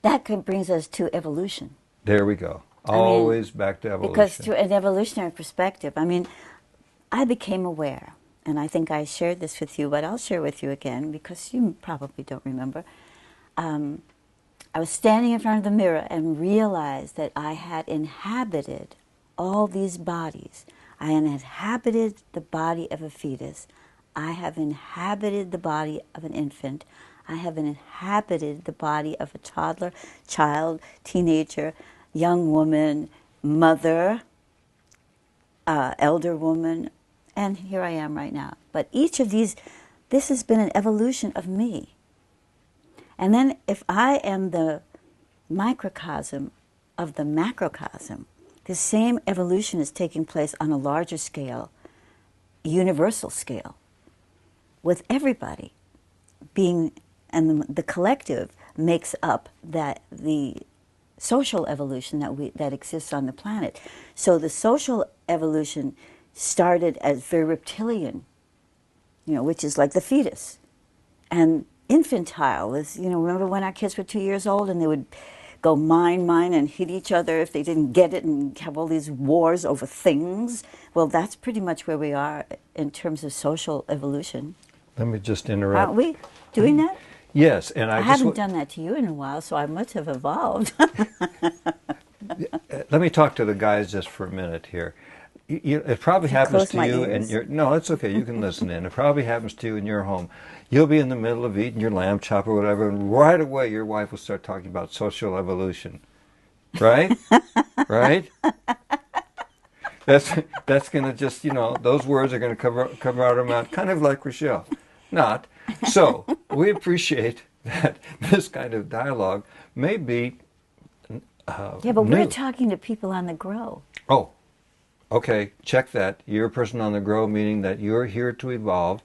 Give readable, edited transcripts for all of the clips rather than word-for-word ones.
that brings us to evolution. There we go. Always back to evolution. Because to an evolutionary perspective, I mean, I became aware, and I think I shared this with you, but I'll share with you again because you probably don't remember. I was standing in front of the mirror and realized that I had inhabited all these bodies. I had inhabited the body of a fetus. I have inhabited the body of an infant. I have inhabited the body of a toddler, child, teenager, young woman, mother, elder woman, and here I am right now. But each of these, this has been an evolution of me. And then if I am the microcosm of the macrocosm, the same evolution is taking place on a larger scale, universal scale, with everybody being, and the collective makes up that the social evolution that exists on the planet. So the social evolution started as very reptilian, which is like the fetus, and infantile is, remember when our kids were 2 years old and they would go mine, and hit each other if they didn't get it and have all these wars over things? Well, that's pretty much where we are in terms of social evolution. Let me just interrupt. Aren't we doing that? Yes, and I haven't done that to you in a while, so I must have evolved. Let me talk to the guys just for a minute here. It probably happens to you, and no, it's okay. You can listen in. It probably happens to you in your home. You'll be in the middle of eating your lamb chop or whatever, and right away your wife will start talking about social evolution, right? Right? That's going to just, those words are going to come out of her mouth, kind of like Rochelle. Not. So we appreciate that this kind of dialogue may be yeah, but new. we're talking to people on the grow. Oh, okay. Check that. You're a person on the grow, meaning that you're here to evolve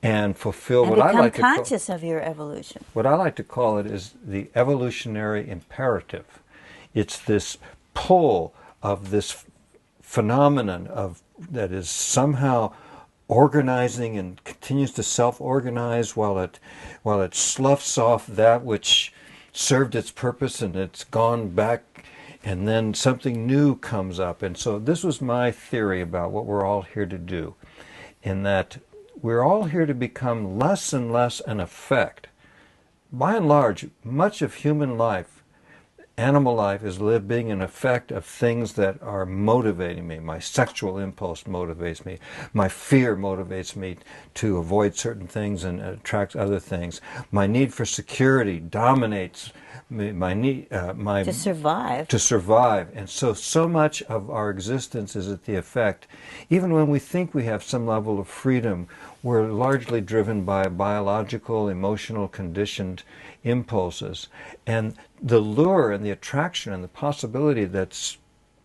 and fulfill and what I like to call... become conscious of your evolution. What I like to call it is the evolutionary imperative. It's this pull of this phenomenon that is somehow organizing and continues to self-organize while it sloughs off that which served its purpose and it's gone back, and then something new comes up. And so this was my theory about what we're all here to do, in that we're all here to become less and less an effect. By and large, much of human life, animal life, is lived being an effect of things that are motivating me. My sexual impulse motivates me. My fear motivates me to avoid certain things and attracts other things. My need for security dominates my need to survive. To survive. And so much of our existence is at the effect. Even when we think we have some level of freedom, we're largely driven by biological, emotional, conditioned impulses. And the lure and the attraction and the possibility that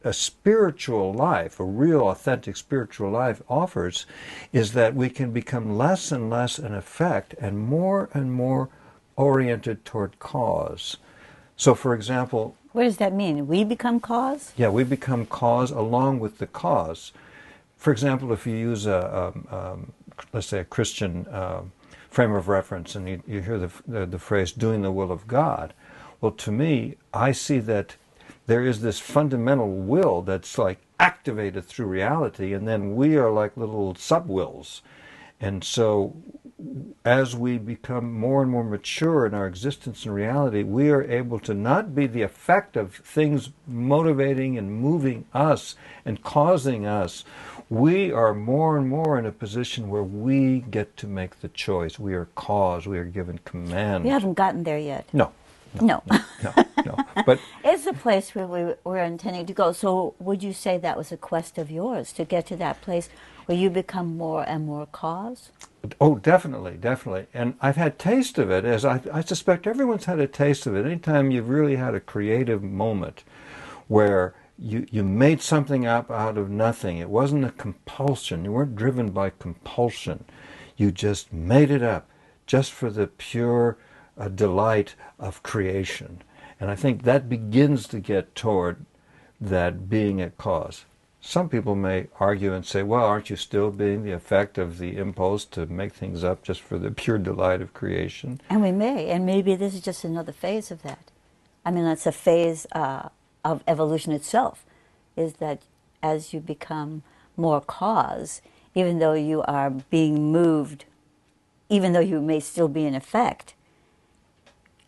a spiritual life, a real authentic spiritual life offers, is that we can become less and less an effect and more oriented toward cause. So, for example... What does that mean? We become cause? Yeah, we become cause along with the cause. For example, if you use let's say a Christian frame of reference, and you hear the phrase "doing the will of God," well, to me, I see that there is this fundamental will that's like activated through reality, and then we are like little sub-wills. And so as we become more and more mature in our existence and reality, we are able to not be the effect of things motivating and moving us and causing us. We are more and more in a position where we get to make the choice. We are cause. We are given command. We haven't gotten there yet. No. But it's a place where we're intending to go. So would you say that was a quest of yours, to get to that place where you become more and more cause? Oh, definitely. And I've had taste of it, as I suspect everyone's had a taste of it. Anytime you've really had a creative moment where you made something up out of nothing. It wasn't a compulsion. You weren't driven by compulsion. You just made it up just for the pure delight of creation. And I think that begins to get toward that being a cause. Some people may argue and say, well, aren't you still being the effect of the impulse to make things up just for the pure delight of creation? And we may, and maybe this is just another phase of that. I mean, that's a phase of evolution itself, is that as you become more cause, even though you are being moved, even though you may still be in effect,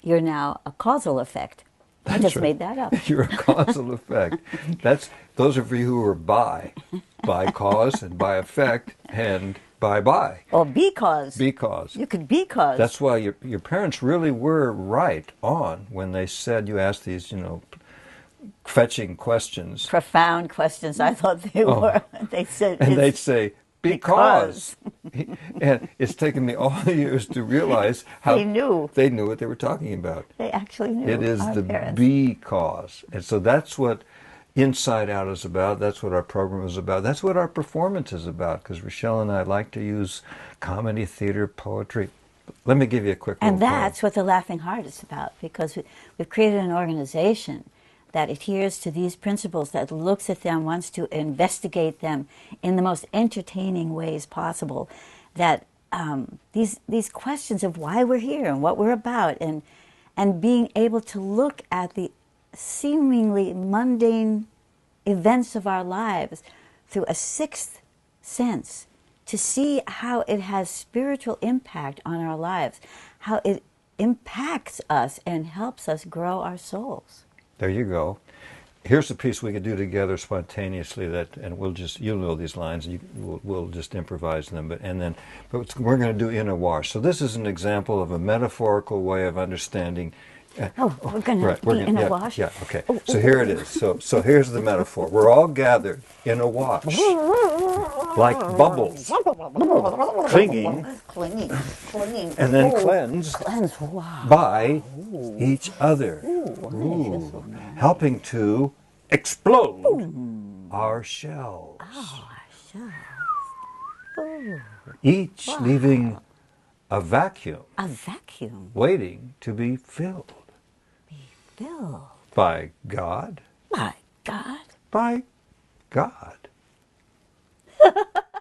you're now a causal effect. I just made that up. You're a causal effect. That's those are for you who are by cause and by effect and by. Or because. Because. You could be cause. That's why your parents really were right on when they said you asked these, fetching questions. Profound questions, I thought they were. They said, and they'd say, because. And it's taken me all the years to realize how they knew what they were talking about. They actually knew. It is the parents. because. And so that's what Inside Out is about. That's what our program is about. That's what our performance is about. Because Rochelle and I like to use comedy, theater, poetry. Let me give you a quick And little that's what the Laughing Heart is about. Because we've created an organization that adheres to these principles, that looks at them, wants to investigate them in the most entertaining ways possible, that these questions of why we're here and what we're about, and being able to look at the seemingly mundane events of our lives through a sixth sense, to see how it has spiritual impact on our lives, how it impacts us and helps us grow our souls. There you go. Here's a piece we could do together spontaneously and you'll know these lines, and we'll just improvise them. But we're going to do In a Wash. So this is an example of a metaphorical way of understanding. We're going to be in a wash? Yeah, okay. So here it is. So here's the metaphor. We're all gathered in a wash, like bubbles, clinging, and then cleansed by each other, helping to explode our shells, each leaving a vacuum waiting to be filled. By God. By God. By God.